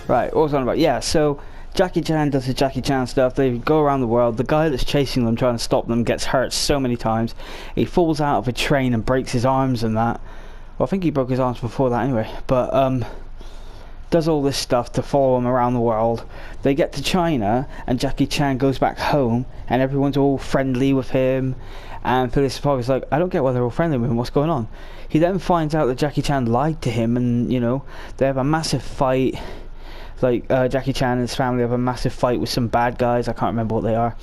Right, what was I on about? Yeah, so Jackie Chan does the Jackie Chan stuff. They go around the world. The guy that's chasing them, trying to stop them, gets hurt so many times. He falls out of a train and breaks his arms and that. Well, I think he broke his arms before that anyway. But does all this stuff to follow him around the world. They get to China, and Jackie Chan goes back home, and everyone's all friendly with him. And Phileas Fogg is like, I don't get why they're all friendly with him. What's going on? He then finds out that Jackie Chan lied to him, and they have a massive fight. Like Jackie Chan and his family have a massive fight with some bad guys. I can't remember what they are.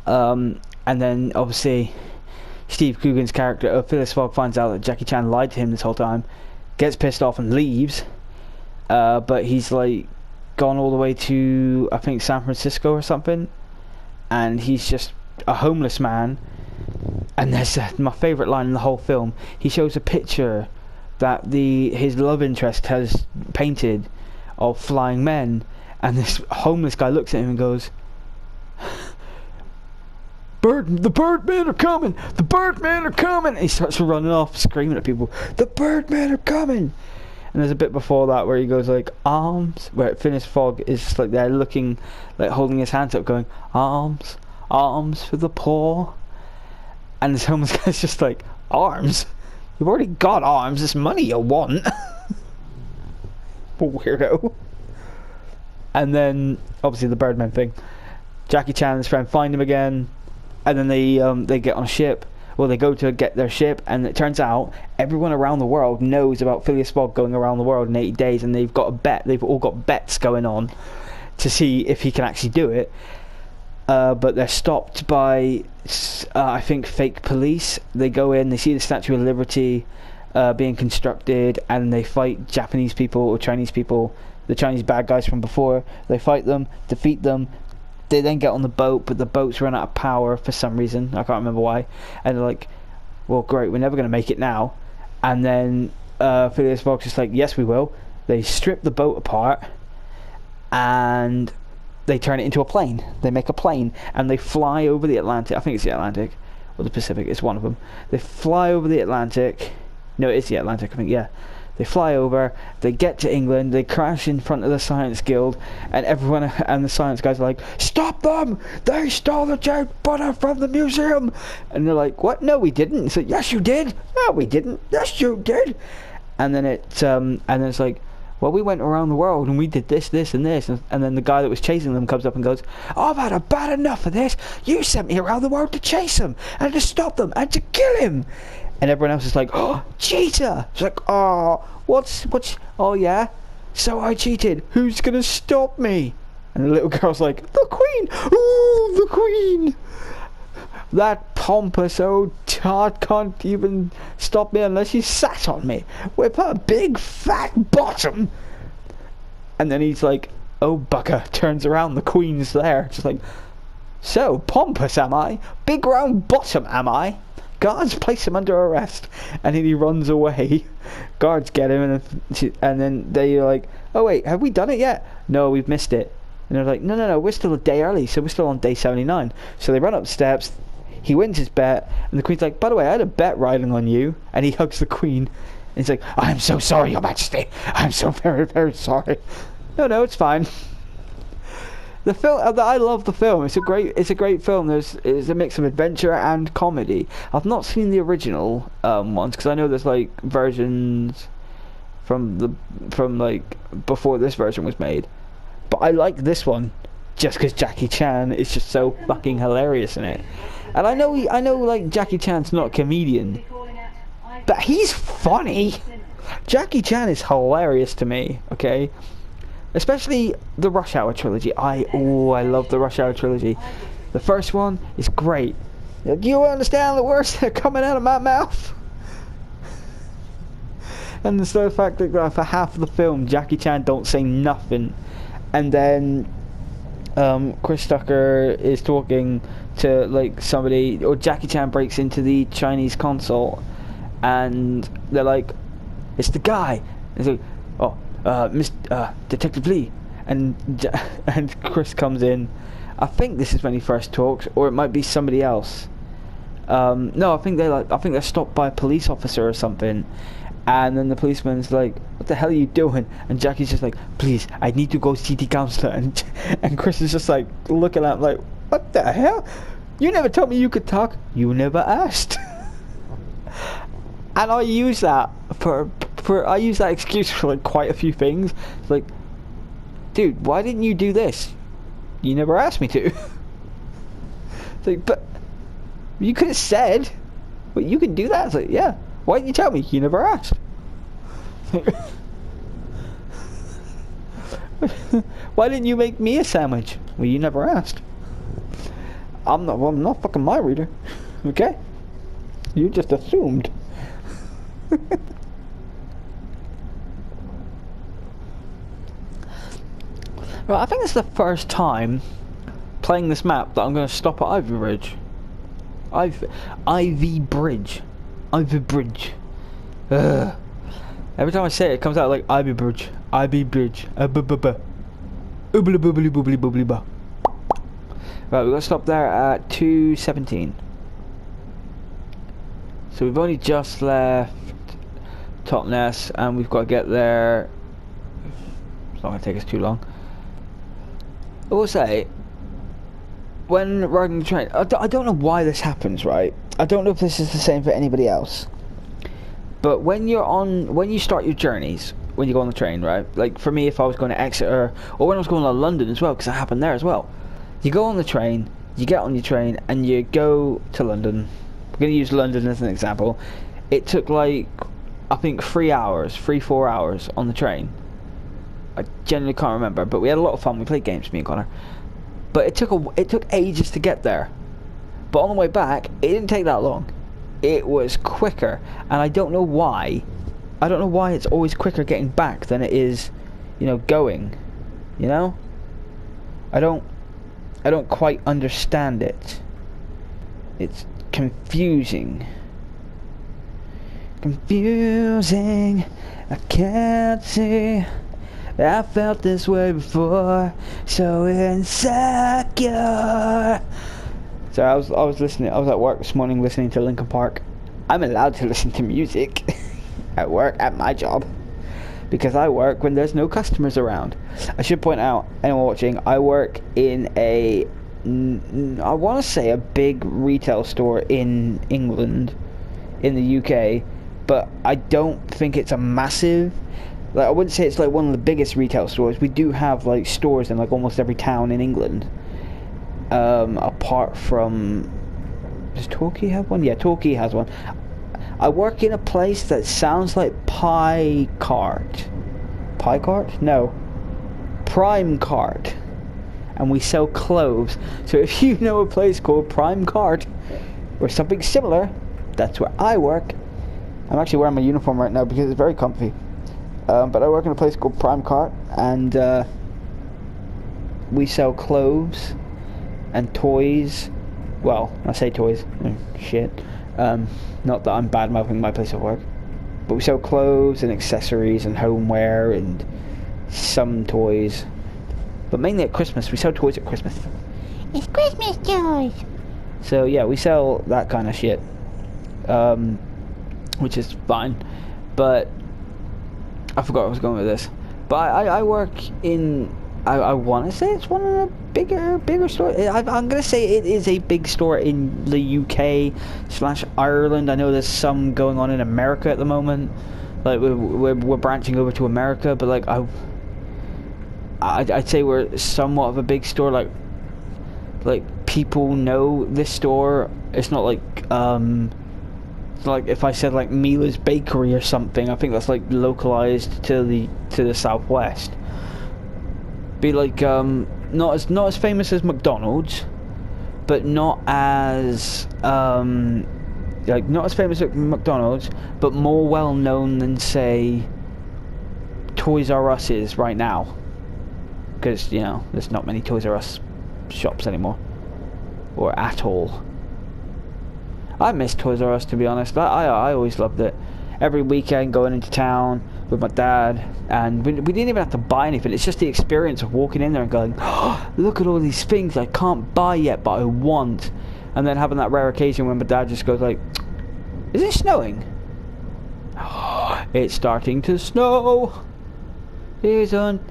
And then obviously Steve Coogan's character, Phileas Fogg, finds out that Jackie Chan lied to him this whole time, gets pissed off and leaves. But he's like gone all the way to, I think, San Francisco or something, and he's just a homeless man. And there's my favourite line in the whole film. He shows a picture that his love interest has painted of flying men, and this homeless guy looks at him and goes, the Birdmen are coming! The Birdmen are coming! And he starts running off, screaming at people, the Birdmen are coming! And there's a bit before that where he goes like, arms, where Phileas Fogg is just like there looking, like holding his hands up going, arms, arms for the poor. And this homeless guy's just like, arms? You've already got arms, it's money you want. Weirdo. And then obviously the Birdman thing. Jackie Chan and his friend find him again, and then they get on a ship. Well, they go to get their ship, and it turns out everyone around the world knows about Phileas Fogg going around the world in 80 days, and they've got a bet. They've all got bets going on to see if he can actually do it. But they're stopped by, I think, fake police. They go in, they see the Statue of Liberty being constructed, and they fight Japanese people or Chinese people, the Chinese bad guys from before. They fight them, defeat them. They then get on the boat, but the boats run out of power for some reason. I can't remember why. And they're like, well, great, we're never going to make it now. And then Phileas Fogg's just like, yes, we will. They strip the boat apart, and they turn it into a plane. They make a plane, and they fly over the Atlantic. I think it's the Atlantic, or the Pacific. It's one of them. They fly over the Atlantic. No, it's the Atlantic, I think, yeah. They fly over, they get to England, they crash in front of the Science Guild, and everyone and the science guys are like, stop them! They stole the Jade Butter from the museum! And they're like, what? No, we didn't. It's like, yes, you did! No, we didn't! Yes, you did! And then it's like, well, we went around the world and we did this, this, and this. And then the guy that was chasing them comes up and goes, I've had a bad enough of this. You sent me around the world to chase him, and to stop them, and to kill him. And everyone else is like, oh, cheater! It's like, oh, what's, oh yeah? So I cheated. Who's gonna stop me? And the little girl's like, the Queen! Ooh, the Queen! That pompous old tart can't even stop me unless she sat on me with her big fat bottom. And then he's like, oh bugger, turns around, the Queen's there. Just like, so pompous am I? Big round bottom am I? Guards, place him under arrest. And then he runs away. Guards get him, and then they're like, oh wait, have we done it yet? No, we've missed it. And they're like, no, we're still a day early, so we're still on day 79. So they run up the steps, he wins his bet, and the Queen's like, by the way, I had a bet riding on you. And he hugs the Queen, and he's like, I am so sorry, Your Majesty. I'm so very, very sorry. No, it's fine. The film, I love the film. It's a great film. It's a mix of adventure and comedy. I've not seen the original ones, because I know there's like versions from like before this version was made. But I like this one just because Jackie Chan is just so fucking hilarious in it. And I know like Jackie Chan's not a comedian, but he's funny. Jackie Chan is hilarious to me. Okay. Especially the Rush Hour trilogy. I love the Rush Hour trilogy. The first one is great. Do you understand the words that are coming out of my mouth? And the fact that for half of the film, Jackie Chan don't say nothing. And then Chris Tucker is talking to like somebody, or Jackie Chan breaks into the Chinese consulate, and they're like, it's the guy. It's like, oh, Detective Lee, and Chris comes in. I think this is when he first talks, or it might be somebody else. No, I think they're stopped by a police officer or something, And then the policeman's like, what the hell are you doing? And Jackie's just like, please, I need to go see the counsellor. And Chris is just like looking at him like, what the hell? You never told me you could talk. You never asked. And I use that I use that excuse for like quite a few things. It's like, dude, why didn't you do this? You never asked me to. It's like, but you could have said, well, you can do that. It's like, yeah. Why didn't you tell me? You never asked. Why didn't you make me a sandwich? Well, you never asked. I'm not fucking my reader. Okay? You just assumed. Right, I think it's the first time playing this map that I'm going to stop at Ivy Bridge. Ivy Bridge. Ivy Bridge. Ugh. Every time I say it, it comes out like Ivy Bridge. Ivy Bridge. Right, we've got to stop there at 2:17. So we've only just left Totnes, and we've got to get there. It's not going to take us too long. I will say, when riding the train, I don't know why this happens, right? I don't know if this is the same for anybody else. But when you start your journeys, when you go on the train, right? Like for me, if I was going to Exeter, or when I was going to London as well, because it happened there as well. You go on the train, you get on your train, and you go to London. We're going to use London as an example. It took like, I think 4 hours on the train. I genuinely can't remember, but we had a lot of fun. We played games, me and Connor. But it took ages to get there. But on the way back, it didn't take that long. It was quicker, and I don't know why. I don't know why it's always quicker getting back than it is, going. You know? I don't quite understand it. It's confusing. Confusing. I can't see. I felt this way before, so insecure. So I was listening. I was at work this morning listening to Linkin Park. I'm allowed to listen to music at work at my job because I work when there's no customers around. I should point out, anyone watching, I work in I want to say a big retail store in England, in the UK, but I don't think it's a massive. Like, I wouldn't say it's like one of the biggest retail stores. We do have like stores in like almost every town in England. Apart from, does Torquay have one? Yeah, Torquay has one. I work in a place that sounds like Pie Cart. Pie Cart? No. Prime Cart. And we sell clothes. So if you know a place called Prime Cart or something similar, that's where I work. I'm actually wearing my uniform right now because it's very comfy. But I work in a place called Prime Cart, and we sell clothes and toys. Well, I say toys, shit. Not that I'm bad mouthing my place of work, but we sell clothes and accessories and homeware and some toys. But mainly at Christmas, we sell toys at Christmas. It's Christmas toys. So yeah, we sell that kind of shit, which is fine. But I forgot where I was going with this. But I work in, I want to say it's one of the bigger stores. I'm going to say it is a big store in the UK/Ireland. I know there's some going on in America at the moment. Like we're branching over to America, but like I'd say we're somewhat of a big store. Like people know this store. It's not like like if I said like Mila's Bakery or something, I think that's like localized to the southwest. Be like not as famous as McDonald's, but not as not as famous as McDonald's, but more well known than say Toys R Us is right now, because there's not many Toys R Us shops anymore, or at all. I miss Toys R Us, to be honest. I always loved it. Every weekend going into town with my dad, and we didn't even have to buy anything. It's just the experience of walking in there and going, oh, look at all these things I can't buy yet, but I want. And then having that rare occasion when my dad just goes like, is it snowing? It's starting to snow. Isn't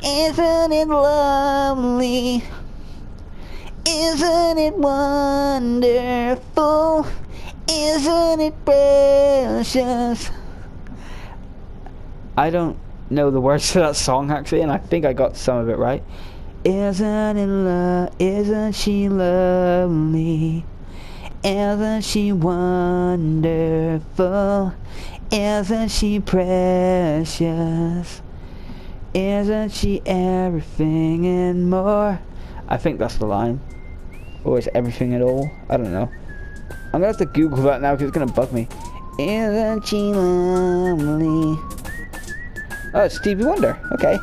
it lovely? Isn't it wonderful? Isn't it precious? I don't know the words to that song actually, and I think I got some of it right. Isn't she lovely? Isn't she wonderful? Isn't she precious? Isn't she everything and more? I think that's the line. Or is it everything at all? I don't know. I'm gonna have to Google that now because it's gonna bug me. Isn't she lovely? Oh, it's Stevie Wonder. Okay.